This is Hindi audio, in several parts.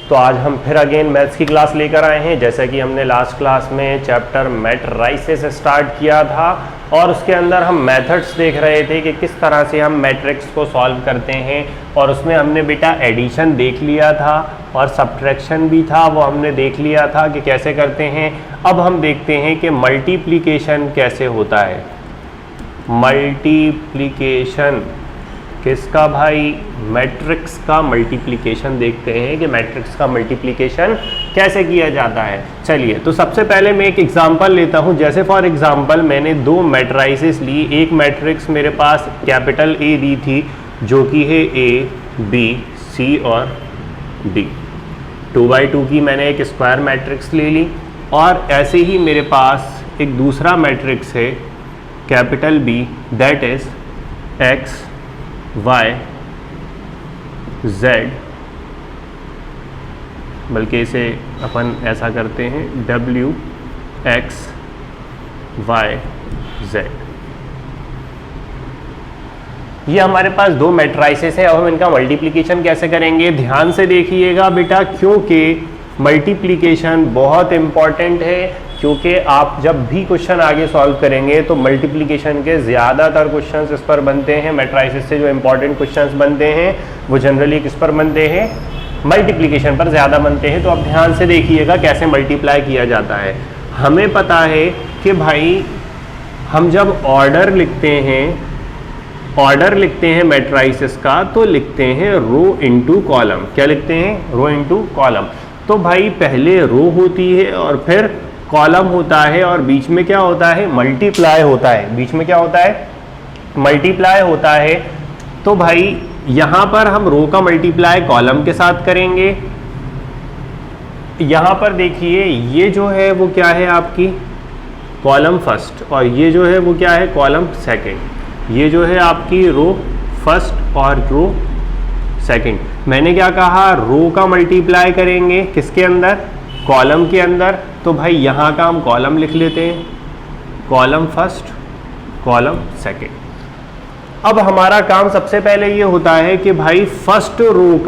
तो आज हम फिर अगेन मैथ्स की क्लास लेकर आए हैं। जैसा कि हमने लास्ट क्लास में चैप्टर मैट्राइसेस स्टार्ट किया था और उसके अंदर हम मेथड्स देख रहे थे कि किस तरह से हम मैट्रिक्स को सॉल्व करते हैं, और उसमें हमने बेटा एडिशन देख लिया था और सब्ट्रैक्शन भी था, वो हमने देख लिया था कि कैसे करते हैं। अब हम देखते हैं कि मल्टीप्लिकेशन कैसे होता है। मल्टीप्लिकेशन किसका भाई? मैट्रिक्स का मल्टीप्लिकेशन देखते हैं कि मैट्रिक्स का मल्टीप्लिकेशन कैसे किया जाता है। चलिए, तो सबसे पहले मैं एक एग्जांपल लेता हूं। जैसे फॉर एग्जांपल मैंने दो मैट्राइसेस ली। एक मैट्रिक्स मेरे पास कैपिटल ए दी थी जो कि है ए बी सी और डी। 2x2 की मैंने एक स्क्वायर मैट्रिक्स ले ली, और ऐसे ही मेरे पास एक दूसरा मैट्रिक्स है capital B, that is X Y Z, बल्कि इसे अपन ऐसा करते हैं डब्ल्यू एक्स वाई जेड। ये हमारे पास दो मैट्राइसेस है। अब हम इनका मल्टीप्लिकेशन कैसे करेंगे, ध्यान से देखिएगा बेटा, क्योंकि मल्टीप्लिकेशन बहुत इंपॉर्टेंट है। क्योंकि आप जब भी क्वेश्चन आगे सॉल्व करेंगे तो मल्टीप्लिकेशन के ज़्यादातर क्वेश्चंस इस पर बनते हैं। मैट्राइसेस से जो इंपॉर्टेंट क्वेश्चंस बनते हैं वो जनरली किस पर बनते हैं? मल्टीप्लिकेशन पर ज़्यादा बनते हैं। तो आप ध्यान से देखिएगा कैसे मल्टीप्लाई किया जाता है। हमें पता है कि भाई हम जब ऑर्डर लिखते हैं मैट्राइसेस का, तो लिखते हैं रो इनटू कॉलम। क्या लिखते हैं? रो इनटू कॉलम। तो भाई पहले रो होती है और फिर कॉलम होता है, और बीच में क्या होता है? मल्टीप्लाई होता है। बीच में क्या होता है? मल्टीप्लाई होता है। तो भाई यहां पर हम रो का मल्टीप्लाई कॉलम के साथ करेंगे। यहां पर देखिए, ये जो है वो क्या है आपकी? कॉलम फर्स्ट, और ये जो है वो क्या है? Column second. ये जो है आपकी रो फर्स्ट और रो सेकंड। मैंने क्या कहा? रो का मल्टीप्लाई करेंगे किसके अंदर? कॉलम के अंदर। तो भाई यहाँ का हम कॉलम लिख लेते हैं, कॉलम फर्स्ट कॉलम सेकंड। अब हमारा काम सबसे पहले ये होता है कि भाई फर्स्ट रो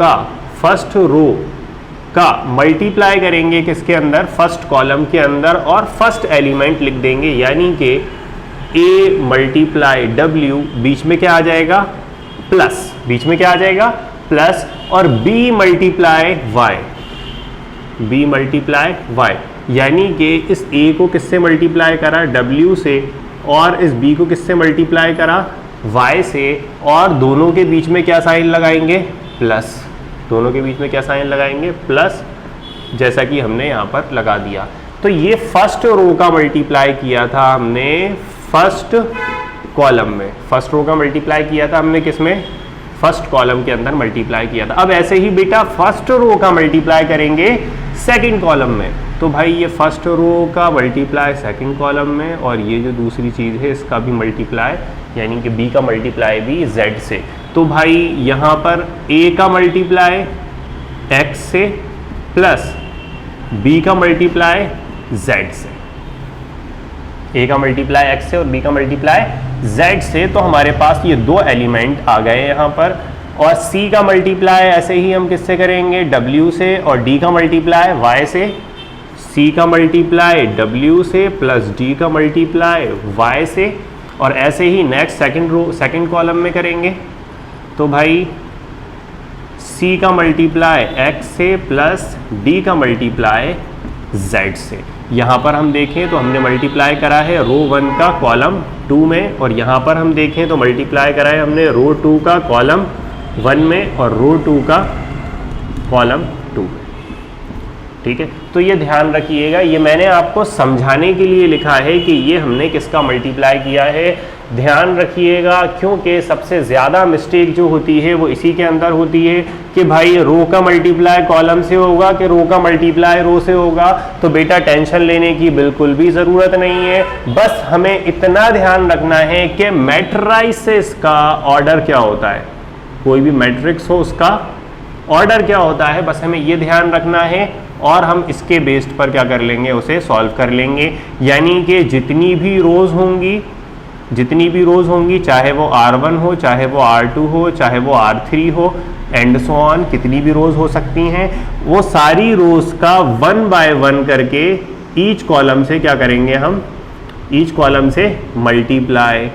का मल्टीप्लाई करेंगे किसके अंदर? फर्स्ट कॉलम के अंदर, और फर्स्ट एलिमेंट लिख देंगे, यानी कि ए मल्टीप्लाई डब्ल्यू, बीच में क्या आ जाएगा? प्लस। बीच में क्या आ जाएगा? प्लस। और B multiply Y, B multiply Y, यानी कि इस a को किससे मल्टीप्लाई करा? w से, और इस b को किससे मल्टीप्लाई करा? y से, और दोनों के बीच में क्या साइन लगाएंगे? प्लस। दोनों के बीच में क्या साइन लगाएंगे? प्लस, जैसा कि हमने यहाँ पर लगा दिया। तो ये फर्स्ट रो का मल्टीप्लाई किया था हमने फर्स्ट कॉलम में। फर्स्ट रो का मल्टीप्लाई किया था हमने किसमें? फर्स्ट कॉलम के अंदर मल्टीप्लाई किया था। अब ऐसे ही बेटा फर्स्ट रो का मल्टीप्लाई करेंगे सेकंड कॉलम में। तो भाई ये फर्स्ट रो का मल्टीप्लाई सेकंड कॉलम में, और ये जो दूसरी चीज़ है इसका भी मल्टीप्लाई, यानी कि b का मल्टीप्लाई भी z से। तो भाई यहाँ पर a का मल्टीप्लाई x से प्लस b का मल्टीप्लाई z से। a का मल्टीप्लाई x से और b का मल्टीप्लाई z से। तो हमारे पास ये दो एलिमेंट आ गए यहाँ पर। और c का मल्टीप्लाई ऐसे ही हम किससे करेंगे? w से, और d का मल्टीप्लाई y से। c का मल्टीप्लाई w से प्लस d का मल्टीप्लाई y से, और ऐसे ही नेक्स्ट सेकंड कॉलम में करेंगे। तो भाई c का मल्टीप्लाई x से प्लस d का मल्टीप्लाई z से। यहाँ पर हम देखें तो हमने मल्टीप्लाई करा है रो 1 का कॉलम 2 में, और यहाँ पर हम देखें तो मल्टीप्लाई करा है हमने रो 2 का कॉलम 1 में और रो 2 का कॉलम 2 में। ठीक है, तो ये ध्यान रखिएगा, ये मैंने आपको समझाने के लिए लिखा है कि ये हमने किसका मल्टीप्लाई किया है। ध्यान रखिएगा, क्योंकि सबसे ज़्यादा मिस्टेक जो होती है वो इसी के अंदर होती है कि भाई रो का मल्टीप्लाई कॉलम से होगा कि रो का मल्टीप्लाई रो से होगा। तो बेटा टेंशन लेने की बिल्कुल भी ज़रूरत नहीं है। बस हमें इतना ध्यान रखना है कि मैट्राइसेस का ऑर्डर क्या होता है। कोई भी मैट्रिक्स हो उसका ऑर्डर क्या होता है, बस हमें ये ध्यान रखना है, और हम इसके बेस्ड पर क्या कर लेंगे? उसे सॉल्व कर लेंगे। यानी कि जितनी भी रोज़ होंगी जितनी भी रोज होंगी, चाहे वो R1 हो, चाहे वो R2 हो, चाहे वो R3 हो, एंड सो ऑन, कितनी भी रोज हो सकती हैं, वो सारी रोज का 1 बाय 1 करके ईच कॉलम से क्या करेंगे हम, ईच कॉलम से मल्टीप्लाई,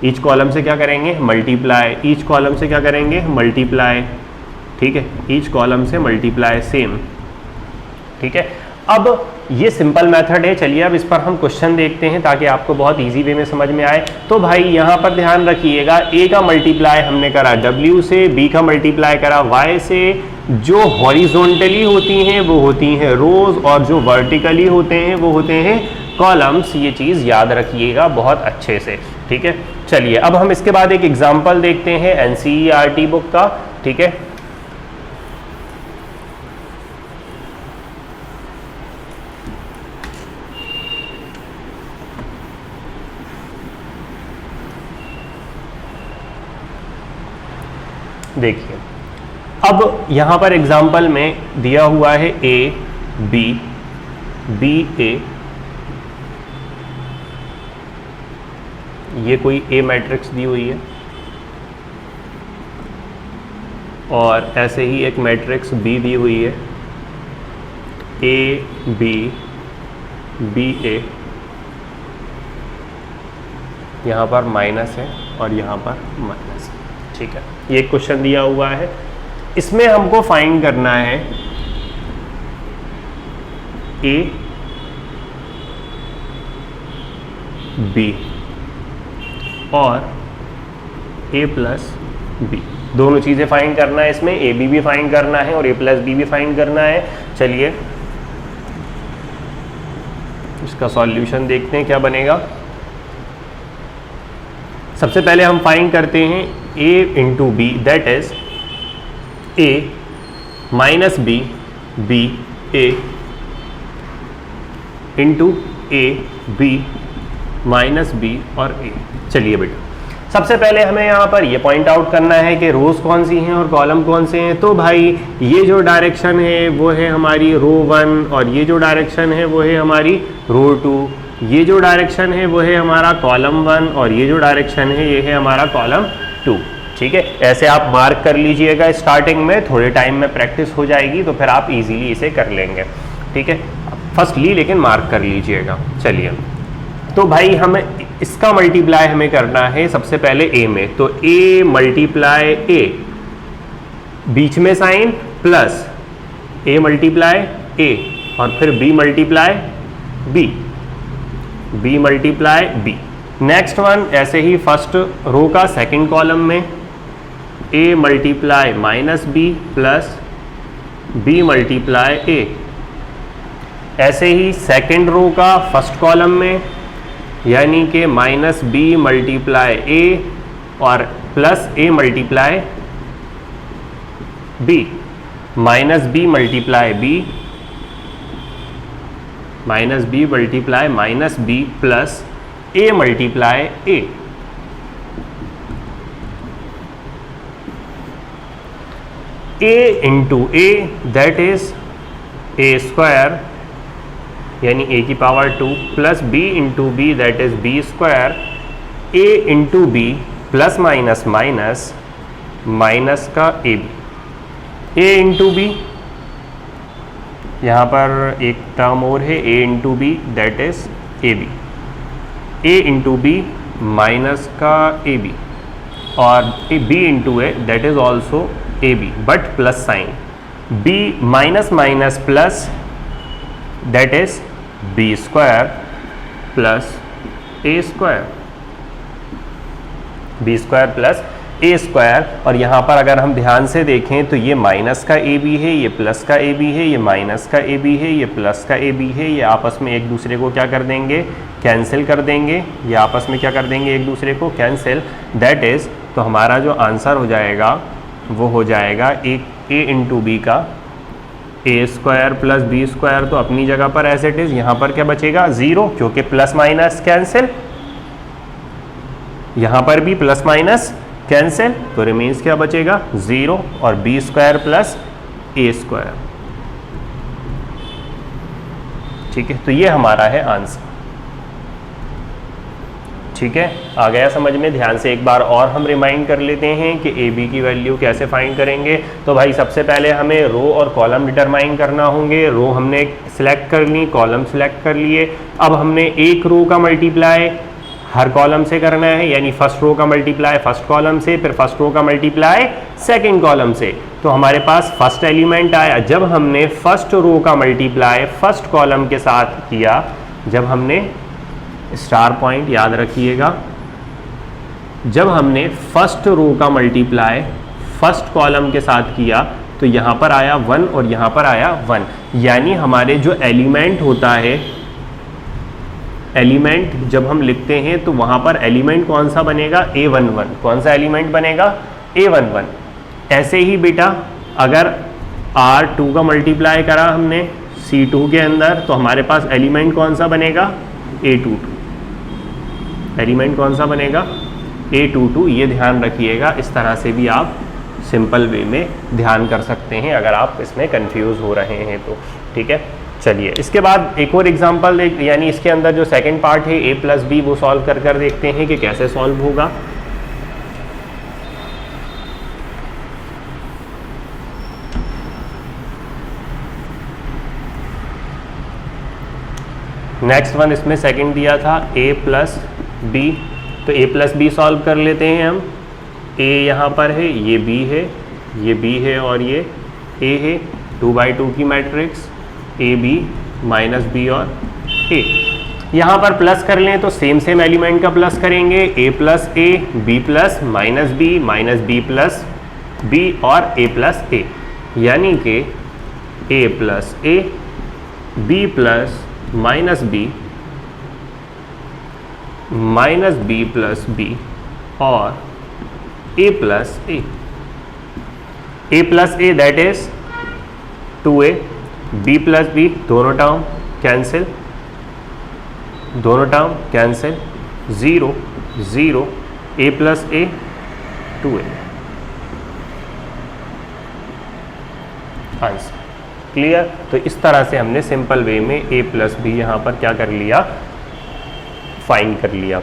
ईच कॉलम से क्या करेंगे, मल्टीप्लाई, ईच कॉलम से क्या करेंगे, मल्टीप्लाई, ठीक है, ईच कॉलम से मल्टीप्लाई, सेम, ठीक है। अब ये सिंपल मेथड है। चलिए अब इस पर हम क्वेश्चन देखते हैं ताकि आपको बहुत इजी वे में समझ में आए। तो भाई यहाँ पर ध्यान रखिएगा, ए का मल्टीप्लाई हमने करा W से, बी का मल्टीप्लाई करा Y से। जो हॉरिजॉन्टली होती हैं वो होती हैं रोज, और जो वर्टिकली होते हैं वो होते हैं कॉलम्स। ये चीज़ याद रखिएगा बहुत अच्छे से, ठीक है। चलिए अब हम इसके बाद एक एग्जाम्पल देखते हैं NCERT बुक का, ठीक है। देखिए अब यहाँ पर एग्जाम्पल में दिया हुआ है A B B A, ये कोई A मैट्रिक्स दी हुई है, और ऐसे ही एक मैट्रिक्स B दी हुई है, A B B A, यहाँ पर माइनस है और यहाँ पर माइनस है, ठीक है। ये क्वेश्चन दिया हुआ है, इसमें हमको फाइंड करना है A B और A प्लस B, दोनों चीज़ें फाइंड करना है इसमें, A B भी फाइंड करना है और A प्लस B भी फाइंड करना है। चलिए इसका सॉल्यूशन देखते हैं क्या बनेगा। सबसे पहले हम फाइंड करते हैं A into B, that is A minus B B A into A B minus B और A। चलिए बेटा सबसे पहले हमें यहाँ पर ये पॉइंट आउट करना है कि रोज कौन सी हैं और कॉलम कौन से हैं। तो भाई ये जो डायरेक्शन है वो है हमारी रो 1, और ये जो डायरेक्शन है वो है हमारी रो 2, ये जो डायरेक्शन है वो है हमारा कॉलम 1, और ये जो डायरेक्शन है ये है हमारा कॉलम 2, ठीक है। ऐसे आप मार्क कर लीजिएगा स्टार्टिंग में, थोड़े टाइम में प्रैक्टिस हो जाएगी तो फिर आप इजीली इसे कर लेंगे, ठीक है। फर्स्टली लेकिन मार्क कर लीजिएगा। चलिए तो भाई हमें इसका मल्टीप्लाई हमें करना है सबसे पहले A में, तो A मल्टीप्लाई A, बीच में sign plus A multiply A, और फिर B multiply B, B multiply B। Next one ऐसे ही फर्स्ट रो का सेकंड कॉलम में A multiply minus B plus B multiply A। ऐसे ही सेकंड रो का फर्स्ट कॉलम में यानी कि माइनस B मल्टीप्लाई A और plus A multiply B, minus B multiply B, minus B multiply minus B plus A multiply A। A into A that is A square यानी A की power 2 plus B into B that is B square, A into B plus minus minus minus का AB, A इंटू B, यहाँ पर एक टर्म और है A into B that is AB, A into B minus का AB, और B into A that is also AB but plus sign, B minus minus plus that is B square plus A square, B square plus A square. और यहाँ पर अगर हम ध्यान से देखें तो ये माइनस का AB है, ये प्लस का AB है, ये माइनस का AB है, ये प्लस का AB है, ये आपस में एक दूसरे को क्या कर देंगे, कैंसिल कर देंगे, ये आपस में क्या कर देंगे, एक दूसरे को कैंसिल। दैट इज़ तो हमारा जो आंसर हो जाएगा वो हो जाएगा A इंटू B का A square plus B square, तो अपनी जगह पर एज इट इज। यहाँ पर क्या बचेगा, 0, क्योंकि प्लस माइनस कैंसिल, यहाँ पर भी प्लस माइनस कैंसिल, तो रिमेन्स क्या बचेगा, 0 और B square plus A square, ठीक है। तो ये हमारा है आंसर, ठीक है, आ गया समझ में। ध्यान से एक बार और हम रिमाइंड कर लेते हैं कि ए बी की वैल्यू कैसे फाइंड करेंगे। तो भाई सबसे पहले हमें रो और कॉलम डिटरमाइन करना होंगे। रो हमने सिलेक्ट कर ली, कॉलम सिलेक्ट कर लिए। अब हमने एक रो का मल्टीप्लाई हर कॉलम से करना है, यानी फर्स्ट रो का मल्टीप्लाई फर्स्ट कॉलम से, फिर फर्स्ट रो का मल्टीप्लाई सेकंड कॉलम से। तो हमारे पास फर्स्ट एलिमेंट आया। जब हमने फर्स्ट रो का मल्टीप्लाई फर्स्ट कॉलम के साथ किया, जब हमने स्टार पॉइंट याद रखिएगा, जब हमने फर्स्ट रो का मल्टीप्लाई फर्स्ट कॉलम के साथ किया तो यहाँ पर आया 1 और यहाँ पर आया 1, यानी हमारे जो एलिमेंट होता है, एलिमेंट जब हम लिखते हैं तो वहाँ पर एलिमेंट कौन सा बनेगा, A11। कौन सा एलिमेंट बनेगा, A11। ऐसे ही बेटा अगर R2 का मल्टीप्लाई करा हमने C2 के अंदर तो हमारे पास एलिमेंट कौन सा बनेगा, A22। एलिमेंट कौन सा बनेगा, A22। ये ध्यान रखिएगा। इस तरह से भी आप सिंपल वे में ध्यान कर सकते हैं अगर आप इसमें कंफ्यूज हो रहे हैं तो। ठीक है, चलिए इसके बाद एक और एग्जांपल, यानी इसके अंदर जो सेकंड पार्ट है a प्लस बी, वो सॉल्व कर देखते हैं कि कैसे सॉल्व होगा। नेक्स्ट वन इसमें सेकंड दिया था a प्लस बी, तो a प्लस बी सॉल्व कर लेते हैं हम। a यहाँ पर है, ये b है, ये b है और ये a है। 2/2 की matrix A B minus B और a। यहाँ पर प्लस कर लें तो सेम एलिमेंट का प्लस करेंगे, a plus A, b plus minus B, minus B plus B और a प्लस ए, यानी कि a plus A, b plus minus B, minus B plus B और a plus A. a plus A that is 2a, b plus B दोनों टर्म कैंसिल, दोनों term cancel, 0 0, a plus A 2a। Answer clear. तो इस तरह से हमने सिंपल वे में a प्लस बी यहाँ पर क्या कर लिया, फाइंड कर लिया।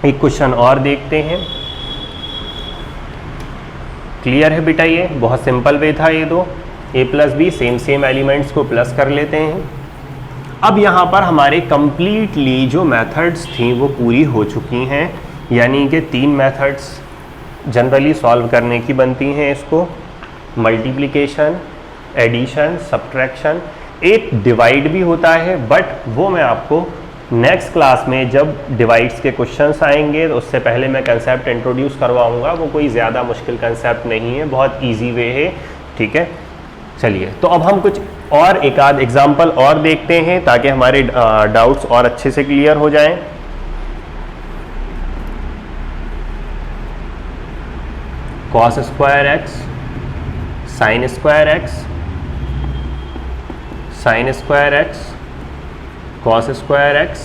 एक क्वेश्चन और देखते हैं। क्लियर है बेटा, ये बहुत सिंपल वे था। ये दो a plus B same elements को प्लस कर लेते हैं। अब यहाँ पर हमारे कंप्लीटली जो मेथड्स थी वो पूरी हो चुकी हैं, यानी कि 3 मेथड्स जनरली सॉल्व करने की बनती हैं इसको, मल्टीप्लिकेशन, एडिशन, सब्ट्रैक्शन। एक डिवाइड भी होता है, बट वो मैं आपको नेक्स्ट क्लास में जब डिवाइड्स के क्वेश्चंस आएंगे तो उससे पहले मैं कंसेप्ट इंट्रोड्यूस करवाऊंगा। वो कोई ज़्यादा मुश्किल कंसेप्ट नहीं है, बहुत इजी वे है। ठीक है, चलिए तो अब हम कुछ और एक आध एग्जाम्पल और देखते हैं ताकि हमारे डाउट्स और अच्छे से क्लियर हो जाएं। Cos square X, sine square X, sine square X, cos square X,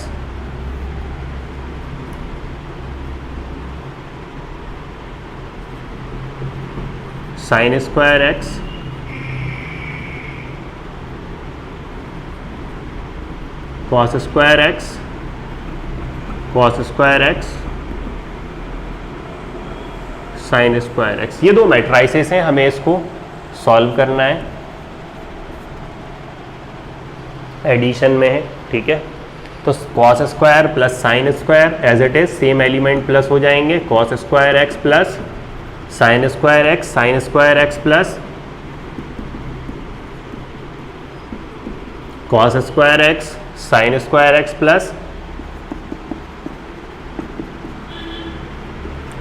sine square X, cos square X, cos square X, sine square x. ये दो मैट्राइसेस हैं, हमें इसको सॉल्व करना है, एडिशन में है। ठीक है, तो cos square plus sine square as it is same element plus हो जाएंगे, cos square X plus sine square X, sine square X plus cos square X, sine square X plus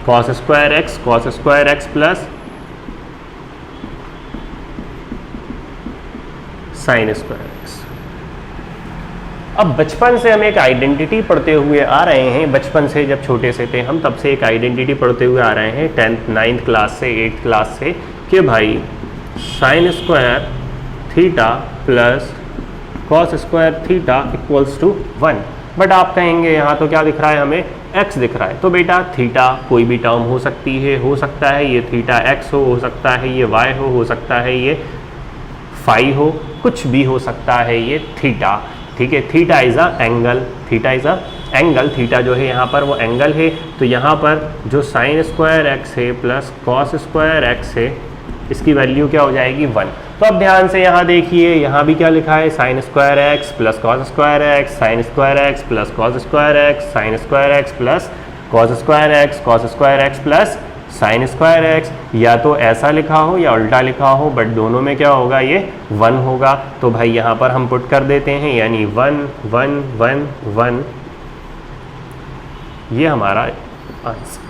cos square X, cos square X plus sine square X. अब बचपन से हम एक आइडेंटिटी पढ़ते हुए आ रहे हैं, बचपन से जब छोटे से थे हम तब से एक आइडेंटिटी पढ़ते हुए आ रहे हैं 10th 9th क्लास से 8th क्लास से, कि भाई sine square theta plus cos square theta equals to 1। But आप कहेंगे यहाँ तो क्या दिख रहा है, हमें x दिख रहा है। तो बेटा थीटा कोई भी टर्म हो सकती है, हो सकता है ये थीटा x हो सकता है ये y हो सकता है ये फाई हो, कुछ भी हो सकता है ये थीटा। ठीक है, theta is a angle, theta is a angle theta जो है यहाँ पर वो एंगल है, तो यहाँ पर जो साइन स्क्वायर एक्स है प्लस कॉस स्क्वायर एक्स है इसकी वैल्यू क्या हो जाएगी 1। तो अब ध्यान से यहाँ देखिए, यहाँ भी क्या लिखा है sign square X plus cos square X, sine square X plus cos square X, sine square X plus cos square X, cos square X plus sine square x. या तो ऐसा लिखा हो या उल्टा लिखा हो, बट दोनों में क्या होगा, ये 1 होगा। तो भाई यहाँ पर हम पुट कर देते हैं, यानी 1 1 1 1, ये हमारा आंसर।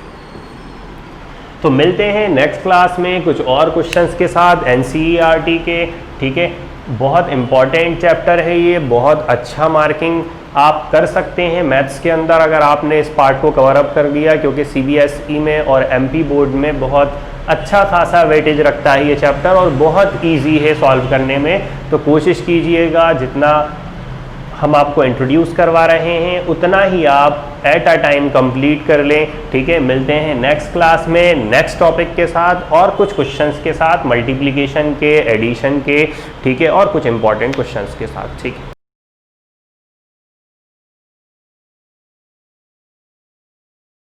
तो मिलते हैं नेक्स्ट क्लास में कुछ और क्वेश्चंस के साथ NCERT के, ठीक है। बहुत इंपॉर्टेंट चैप्टर है ये, बहुत अच्छा मार्किंग आप कर सकते हैं मैथ्स के अंदर अगर आपने इस पार्ट को कवर अप कर दिया, क्योंकि CBSE में और MP बोर्ड में बहुत अच्छा खासा वेटेज रखता है ये चैप्टर और बहुत इजी है सॉल्व करने में। तो कोशिश कीजिएगा जितना हम आपको इंट्रोड्यूस करवा रहे हैं उतना ही आप एट अ टाइम कंप्लीट कर लें, ठीक है। मिलते हैं नेक्स्ट क्लास में नेक्स्ट टॉपिक के साथ और कुछ क्वेश्चंस के साथ, मल्टीप्लिकेशन के, एडिशन के, ठीक है, और कुछ इंपॉर्टेंट क्वेश्चंस के साथ, ठीक है।